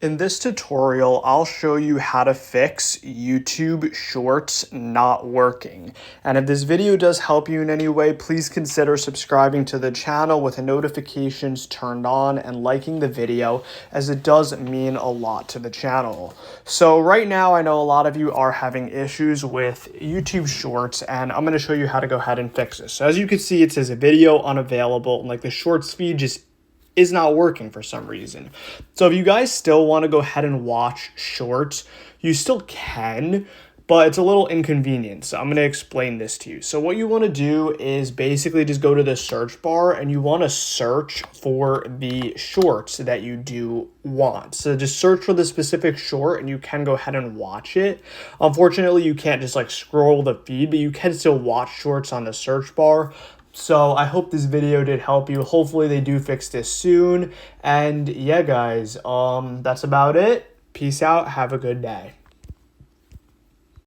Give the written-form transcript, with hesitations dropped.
In this tutorial, I'll show you how to fix YouTube Shorts not working. And if this video does help you in any way, please consider subscribing to the channel with the notifications turned on and liking the video, as it does mean a lot to the channel. So right now, I know a lot of you are having issues with YouTube Shorts, and I'm going to show you how to go ahead and fix this. So as you can see, it says video unavailable, and like the Shorts feed just is not working for some reason. So if you guys still want to go ahead and watch Shorts, you still can, but it's a little inconvenient. So I'm going to explain this to you. So what you want to do is basically just go to the search bar and you want to search for the shorts that you do want. So just search for the specific short and you can go ahead and watch it. Unfortunately, you can't just like scroll the feed, but you can still watch shorts on the search bar. So I hope this video did help you. Hopefully they do fix this soon. And yeah, guys, that's about it. Peace out. Have a good day.